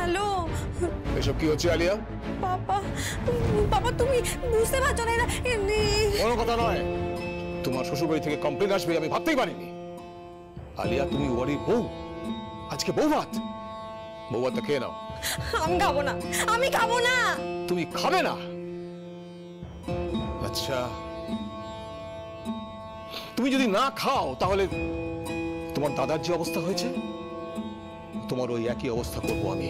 Hello এসব কি হচ্ছে আলিয়া? বাবা বাবা তুমি বুঝতে পারছো না, কোনো কথা নয়। তোমার শ্বশুরবাড়ি থেকে কমপ্লেন আসবে আমি ভাবতেই পারিনি। আলিয়া তুমি ওরই বউ, আজকে বউ ভাত খেয়ে নাও। আমি খাবো না, আমি খাবো না। তুমি খাবে না? আচ্ছা তুমি যদি না খাও তাহলে তোমার দাদার যে অবস্থা হয়েছে তোমার ওই একই অবস্থা করবো আমি।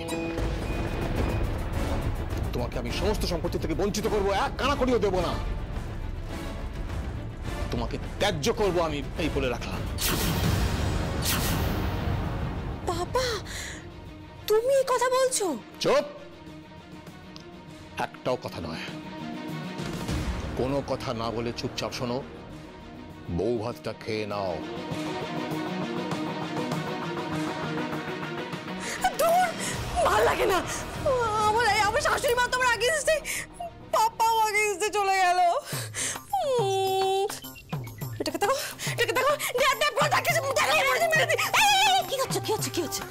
তোমাকে আমি সমস্ত সম্পত্তি থেকে বঞ্চিত করবো, এক কানা করিও দেব না। তোমাকে ত্যায্য করবো আমি, এই বলে রাখলাম। বাবা তুমি এই কথা বলছো? চুপ, একটাও কথা নয়। কোনো কথা না বলে চুপচাপ শোনো, বউ ভাতটা খেয়ে নাও। ভাল লাগে না আমার শাশুড়ি মা তোমার আগে এসেছে, পাপাও আগে এসে চলে গেল। এটাকে দেখো, এটাকে দেখো, কি হচ্ছে কি হচ্ছে কি হচ্ছে?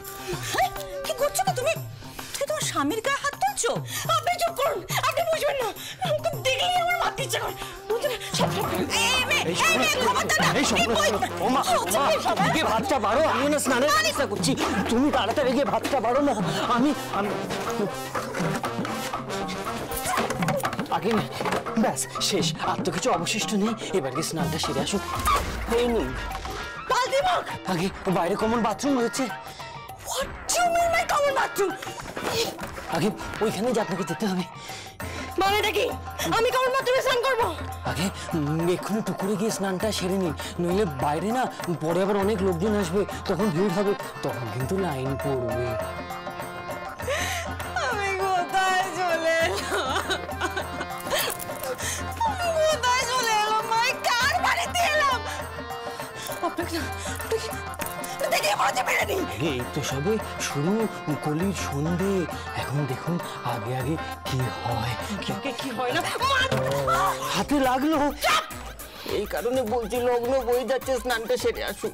কি করছো না তুমি? তুমি তোমার স্বামীর গায়ে হাত তুলছো? আপনি চুপ করুন, আপনি বুঝবেন না। আমাকে দেখলেই আমার মাথা ইচ্ছা করে। ভাতটা বাড়ো, আমি না স্নানের চেষ্টা করছি। তুমি তাড়াতাড়ি গিয়ে ভাতটা বাড়ো না। আমি আগে ব্যাস শেষ, আর তো কিছু অবশিষ্ট নেই। এবার গিয়ে স্নানটা সেরে আসুন। এই নিন আগে বাইরে কমন বাথরুম রয়েছে। আগে ওইখানে যে আপনাকে যেতে হবে। মানেটা কি? আমি কেমন বাথরুমে স্নান করবো? আগে এক্ষুনি টুকুরে গিয়ে স্নানটা সেরে নিন, নইলে বাইরে না পরে আবার অনেক লোকজন আসবে, তখন ভিড় হবে, তখন কিন্তু লাইন পড়বে। আমি কোথায় চলে এলাম? মাই কার বাড়িতে এলাম? আপনাকে এই তো সবে শুরু, কলির সন্ধে। এখন দেখুন আগে আগে কি হয়। কি হয় না হাতে লাগলো, এই কারণে বলছি লগ্ন বয়ে যাচ্ছে, স্নানটা সেরে আসুন।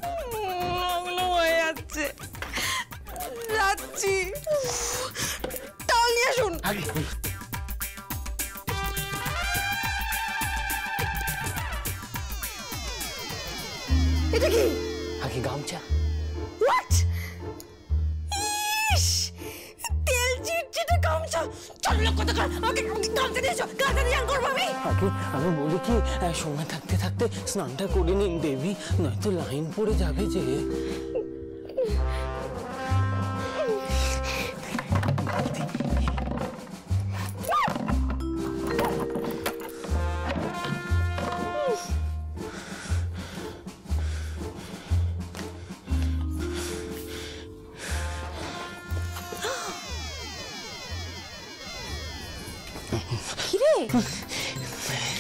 লগ্ন হয়ে যাচ্ছে, যাচ্ছি। টাওয়াল নিয়ে আসুন। এটা কি? আগে গামছা। হোয়াট? ইস তেল চিটচিটে গামছা। চল লোক কথা কর, আমাকে গামছা নিয়ে এসো, গামছা নিয়ে আন করবো আমি। আগে আমি বলি কি সময় থাকতে থাকতে স্নানটা করে নিন দেবী, নয়তো লাইন পড়ে যাবে যে।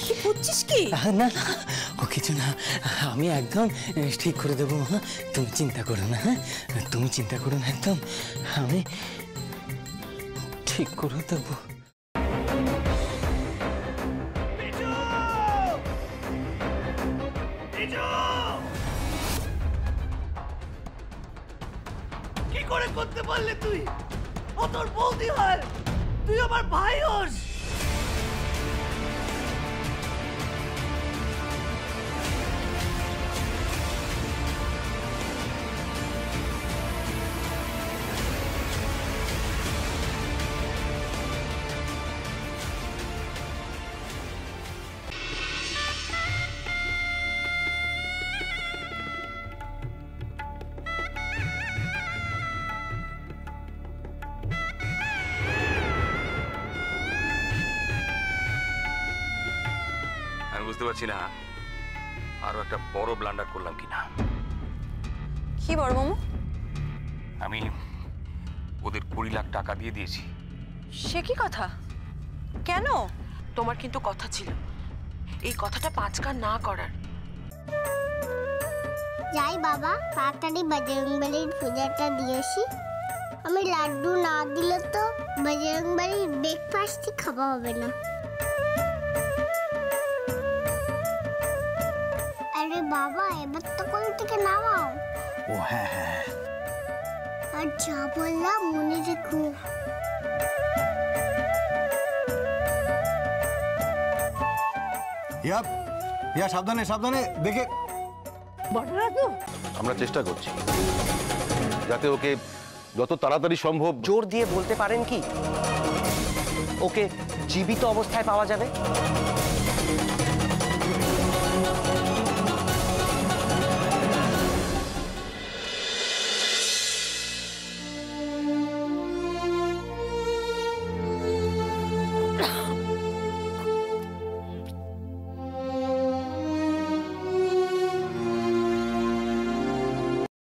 কি বুঝছিস কি? না না ও কিছু না, আমি একদম ঠিক করে দেবো মা, তুমি চিন্তা করো না। হ্যাঁ তুমি চিন্তা করো না, একদম আমি ঠিক করে দেবো। কি করে করতে পারলে তুই? ও তোর বৌদি হয়, তুই আমার ভাই হোস। বুঝতে পারছি না আরো একটা বড় ব্লান্ডার করলাম কিনা। কি বড় মামু? আমি ওদের 20 লাখ টাকা দিয়ে দিয়েছি। সে কি কথা? কেন? তোমার কিন্তু কথা ছিল এই কথাটা 5 কান না করার। যাই বাবা, তাড়াতাড়ি বজরংবলীর পূজাটা দিয়েছি। আমি লাড্ডু না দিলে তো বজরংবলীর ব্রেকফাস্টই খাওয়া হবে না। আরে বাবা, এবার তো কোল থেকে নামাও। ও হ্যাঁ হ্যাঁ, আর যা বললাম মনে রেখো। ইয়া ইয়া সাবধানে সাবধানে দেখে। আমরা চেষ্টা করছি যাতে ওকে যত তাড়াতাড়ি সম্ভব। জোর দিয়ে বলতে পারেন কি ওকে জীবিত অবস্থায় পাওয়া যাবে?